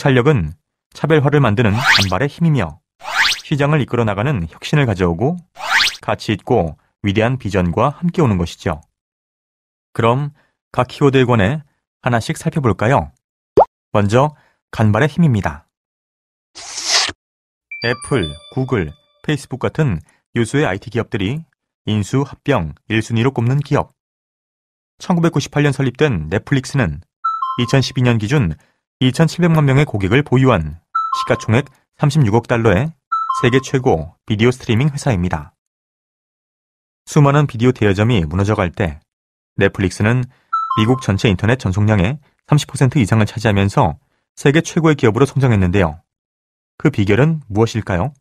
통찰력은 차별화를 만드는 간발의 힘이며 시장을 이끌어 나가는 혁신을 가져오고 가치 있고 위대한 비전과 함께 오는 것이죠. 그럼 각 키워드에 관해 하나씩 살펴볼까요? 먼저 간발의 힘입니다. 애플, 구글, 페이스북 같은 유수의 IT 기업들이 인수, 합병, 1순위로 꼽는 기업. 1998년 설립된 넷플릭스는 2012년 기준 2,700만 명의 고객을 보유한 시가총액 36억 달러의 세계 최고 비디오 스트리밍 회사입니다. 수많은 비디오 대여점이 무너져갈 때 넷플릭스는 미국 전체 인터넷 전송량의 30% 이상을 차지하면서 세계 최고의 기업으로 성장했는데요. 그 비결은 무엇일까요?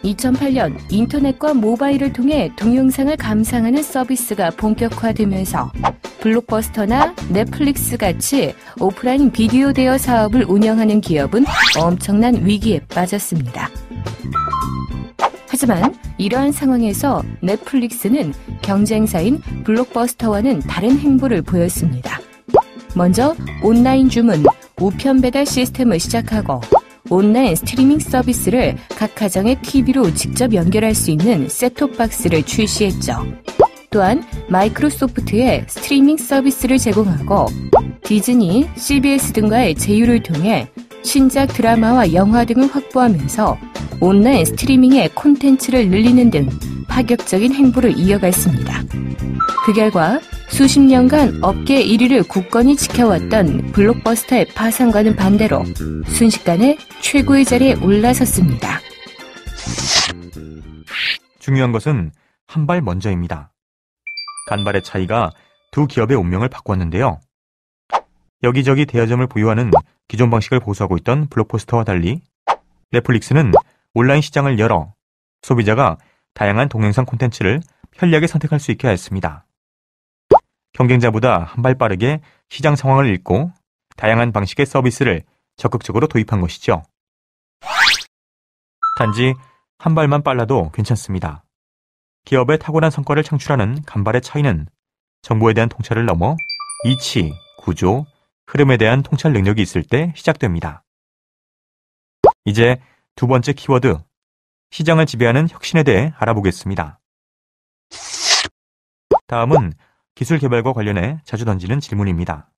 2008년 인터넷과 모바일을 통해 동영상을 감상하는 서비스가 본격화되면서 블록버스터나 넷플릭스 같이 오프라인 비디오 대여 사업을 운영하는 기업은 엄청난 위기에 빠졌습니다. 하지만 이러한 상황에서 넷플릭스는 경쟁사인 블록버스터와는 다른 행보를 보였습니다. 먼저 온라인 주문, 우편 배달 시스템을 시작하고 온라인 스트리밍 서비스를 각 가정의 TV로 직접 연결할 수 있는 셋톱박스를 출시했죠. 또한 마이크로소프트의 스트리밍 서비스를 제공하고 디즈니, CBS 등과의 제휴를 통해 신작 드라마와 영화 등을 확보하면서 온라인 스트리밍의 콘텐츠를 늘리는 등 파격적인 행보를 이어갔습니다. 그 결과 수십 년간 업계 1위를 굳건히 지켜왔던 블록버스터의 파산과는 반대로 순식간에 최고의 자리에 올라섰습니다. 중요한 것은 한 발 먼저입니다. 간발의 차이가 두 기업의 운명을 바꿨는데요. 여기저기 대여점을 보유하는 기존 방식을 고수하고 있던 블록버스터와 달리 넷플릭스는 온라인 시장을 열어 소비자가 다양한 동영상 콘텐츠를 편리하게 선택할 수 있게 하였습니다. 경쟁자보다 한 발 빠르게 시장 상황을 읽고 다양한 방식의 서비스를 적극적으로 도입한 것이죠. 단지 한 발만 빨라도 괜찮습니다. 기업의 탁월한 성과를 창출하는 간발의 차이는 정보에 대한 통찰을 넘어 이치, 구조, 흐름에 대한 통찰 능력이 있을 때 시작됩니다. 이제 두 번째 키워드, 시장을 지배하는 혁신에 대해 알아보겠습니다. 다음은 기술 개발과 관련해 자주 던지는 질문입니다.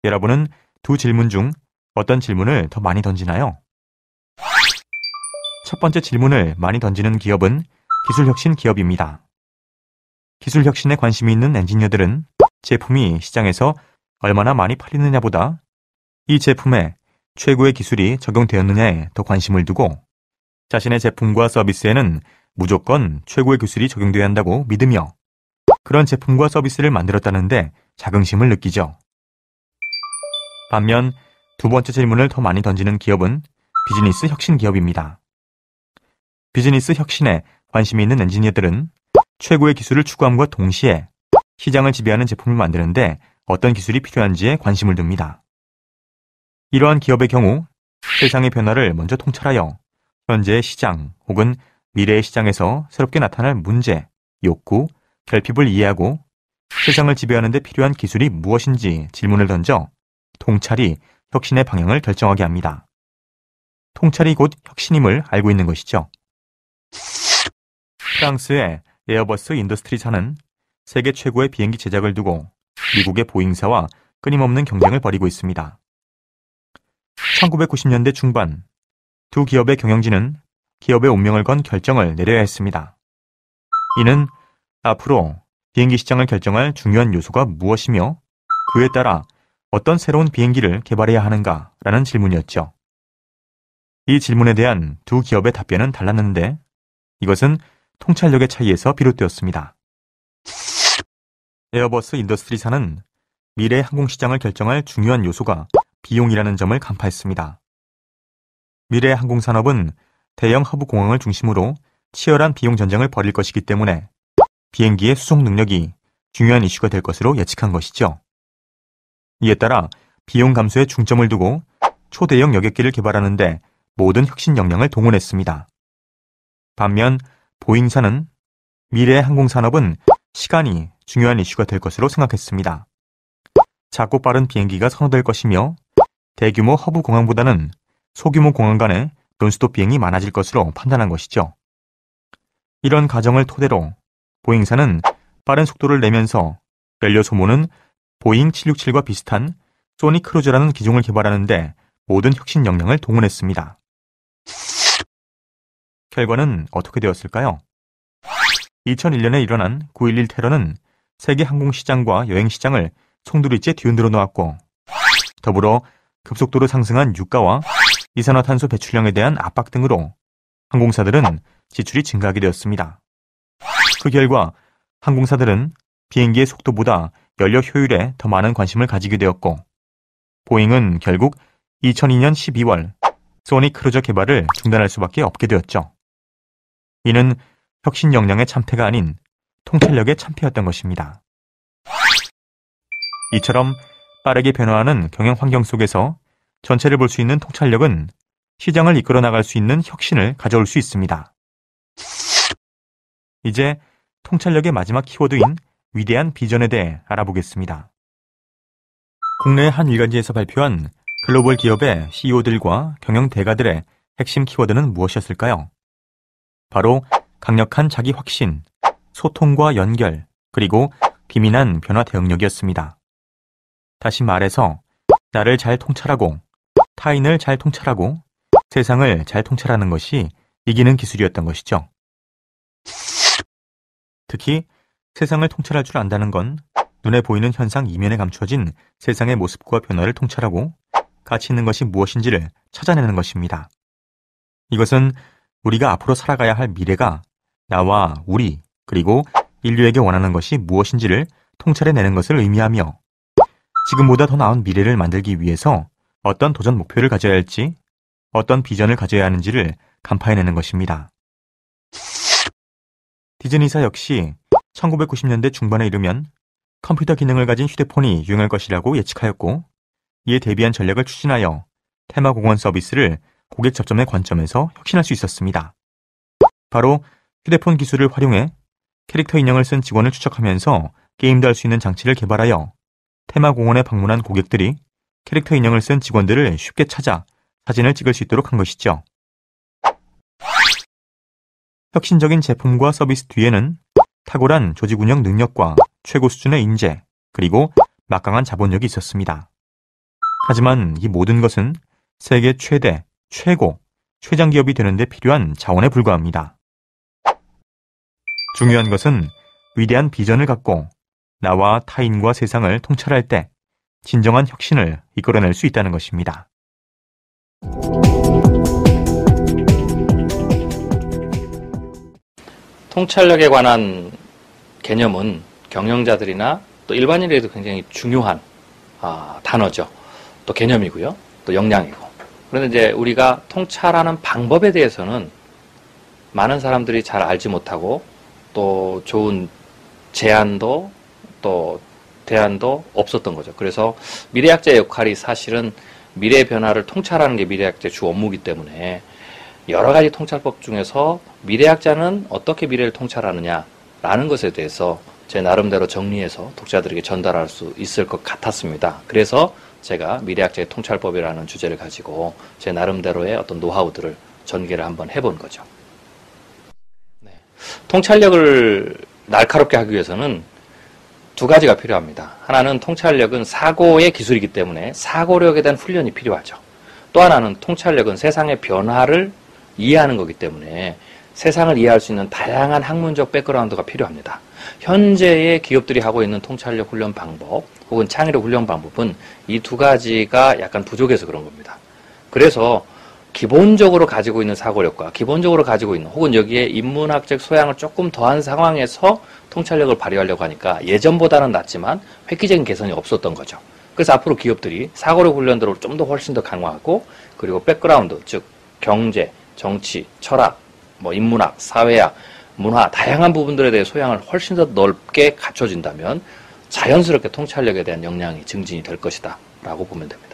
여러분은 두 질문 중 어떤 질문을 더 많이 던지나요? 첫 번째 질문을 많이 던지는 기업은 기술혁신 기업입니다. 기술혁신에 관심이 있는 엔지니어들은 제품이 시장에서 얼마나 많이 팔리느냐보다 이 제품에 최고의 기술이 적용되었느냐에 더 관심을 두고 자신의 제품과 서비스에는 무조건 최고의 기술이 적용되어야 한다고 믿으며 그런 제품과 서비스를 만들었다는데 자긍심을 느끼죠. 반면 두 번째 질문을 더 많이 던지는 기업은 비즈니스 혁신 기업입니다. 비즈니스 혁신에 관심이 있는 엔지니어들은 최고의 기술을 추구함과 동시에 시장을 지배하는 제품을 만드는데 어떤 기술이 필요한지에 관심을 둡니다. 이러한 기업의 경우 세상의 변화를 먼저 통찰하여 현재의 시장 혹은 미래의 시장에서 새롭게 나타날 문제, 욕구, 결핍을 이해하고 세상을 지배하는 데 필요한 기술이 무엇인지 질문을 던져 통찰이 혁신의 방향을 결정하게 합니다. 통찰이 곧 혁신임을 알고 있는 것이죠. 프랑스의 에어버스 인더스트리사는 세계 최고의 비행기 제작을 두고 미국의 보잉사와 끊임없는 경쟁을 벌이고 있습니다. 1990년대 중반 두 기업의 경영진은 기업의 운명을 건 결정을 내려야 했습니다. 이는 앞으로 비행기 시장을 결정할 중요한 요소가 무엇이며 그에 따라 어떤 새로운 비행기를 개발해야 하는가라는 질문이었죠. 이 질문에 대한 두 기업의 답변은 달랐는데 이것은 통찰력의 차이에서 비롯되었습니다. 에어버스 인더스트리사는 미래 항공시장을 결정할 중요한 요소가 비용이라는 점을 간파했습니다. 미래 항공산업은 대형 허브 공항을 중심으로 치열한 비용 전쟁을 벌일 것이기 때문에 비행기의 수송 능력이 중요한 이슈가 될 것으로 예측한 것이죠. 이에 따라 비용 감소에 중점을 두고 초대형 여객기를 개발하는 데 모든 혁신 역량을 동원했습니다. 반면 보잉사는 미래의 항공산업은 시간이 중요한 이슈가 될 것으로 생각했습니다. 작고 빠른 비행기가 선호될 것이며 대규모 허브 공항보다는 소규모 공항 간의 논스톱 비행이 많아질 것으로 판단한 것이죠. 이런 가정을 토대로 보잉사는 빠른 속도를 내면서 연료 소모는 보잉 767과 비슷한 소닉 크루저라는 기종을 개발하는데 모든 혁신 역량을 동원했습니다. 결과는 어떻게 되었을까요? 2001년에 일어난 9.11 테러는 세계 항공시장과 여행시장을 송두리째 뒤흔들어 놓았고, 더불어 급속도로 상승한 유가와 이산화탄소 배출량에 대한 압박 등으로 항공사들은 지출이 증가하게 되었습니다. 그 결과 항공사들은 비행기의 속도보다 연료 효율에 더 많은 관심을 가지게 되었고, 보잉은 결국 2002년 12월 소닉 크루저 개발을 중단할 수밖에 없게 되었죠. 이는 혁신 역량의 참패가 아닌 통찰력의 참패였던 것입니다. 이처럼 빠르게 변화하는 경영 환경 속에서 전체를 볼 수 있는 통찰력은 시장을 이끌어 나갈 수 있는 혁신을 가져올 수 있습니다. 이제 통찰력의 마지막 키워드인 위대한 비전에 대해 알아보겠습니다. 국내 한 일간지에서 발표한 글로벌 기업의 CEO들과 경영 대가들의 핵심 키워드는 무엇이었을까요? 바로 강력한 자기 확신, 소통과 연결, 그리고 기민한 변화 대응력이었습니다. 다시 말해서 나를 잘 통찰하고 타인을 잘 통찰하고 세상을 잘 통찰하는 것이 이기는 기술이었던 것이죠. 특히 세상을 통찰할 줄 안다는 건 눈에 보이는 현상 이면에 감춰진 세상의 모습과 변화를 통찰하고 가치 있는 것이 무엇인지를 찾아내는 것입니다. 이것은 우리가 앞으로 살아가야 할 미래가 나와 우리 그리고 인류에게 원하는 것이 무엇인지를 통찰해내는 것을 의미하며 지금보다 더 나은 미래를 만들기 위해서 어떤 도전 목표를 가져야 할지, 어떤 비전을 가져야 하는지를 간파해내는 것입니다. 디즈니사 역시 1990년대 중반에 이르면 컴퓨터 기능을 가진 휴대폰이 유행할 것이라고 예측하였고, 이에 대비한 전략을 추진하여 테마공원 서비스를 고객 접점의 관점에서 혁신할 수 있었습니다. 바로 휴대폰 기술을 활용해 캐릭터 인형을 쓴 직원을 추적하면서 게임도 할 수 있는 장치를 개발하여 테마공원에 방문한 고객들이 캐릭터 인형을 쓴 직원들을 쉽게 찾아 사진을 찍을 수 있도록 한 것이죠. 혁신적인 제품과 서비스 뒤에는 탁월한 조직 운영 능력과 최고 수준의 인재, 그리고 막강한 자본력이 있었습니다. 하지만 이 모든 것은 세계 최대, 최고, 최장 기업이 되는 데 필요한 자원에 불과합니다. 중요한 것은 위대한 비전을 갖고 나와 타인과 세상을 통찰할 때 진정한 혁신을 이끌어낼 수 있다는 것입니다. 통찰력에 관한 개념은 경영자들이나 또 일반인에게도 굉장히 중요한 단어죠. 또 개념이고요. 또 역량이고. 그런데 이제 우리가 통찰하는 방법에 대해서는 많은 사람들이 잘 알지 못하고 또 좋은 제안도 또 대안도 없었던 거죠. 그래서 미래학자의 역할이 사실은 미래 변화를 통찰하는 게 미래학자의 주 업무이기 때문에 여러 가지 통찰법 중에서 미래학자는 어떻게 미래를 통찰하느냐라는 것에 대해서 제 나름대로 정리해서 독자들에게 전달할 수 있을 것 같았습니다. 그래서 제가 미래학자의 통찰법이라는 주제를 가지고 제 나름대로의 어떤 노하우들을 전개를 한번 해본 거죠. 네. 통찰력을 날카롭게 하기 위해서는 두 가지가 필요합니다. 하나는 통찰력은 사고의 기술이기 때문에 사고력에 대한 훈련이 필요하죠. 또 하나는 통찰력은 세상의 변화를 이해하는 거기 때문에 세상을 이해할 수 있는 다양한 학문적 백그라운드가 필요합니다. 현재의 기업들이 하고 있는 통찰력 훈련 방법 혹은 창의력 훈련 방법은 이 두 가지가 약간 부족해서 그런 겁니다. 그래서 기본적으로 가지고 있는 사고력과 기본적으로 가지고 있는 혹은 여기에 인문학적 소양을 조금 더한 상황에서 통찰력을 발휘하려고 하니까 예전보다는 낫지만 획기적인 개선이 없었던 거죠. 그래서 앞으로 기업들이 사고력 훈련들을 좀 더 훨씬 더 강화하고 그리고 백그라운드 즉 경제, 정치, 철학, 인문학, 사회학, 문화 다양한 부분들에 대해 소양을 훨씬 더 넓게 갖춰진다면 자연스럽게 통찰력에 대한 역량이 증진이 될 것이다 라고 보면 됩니다.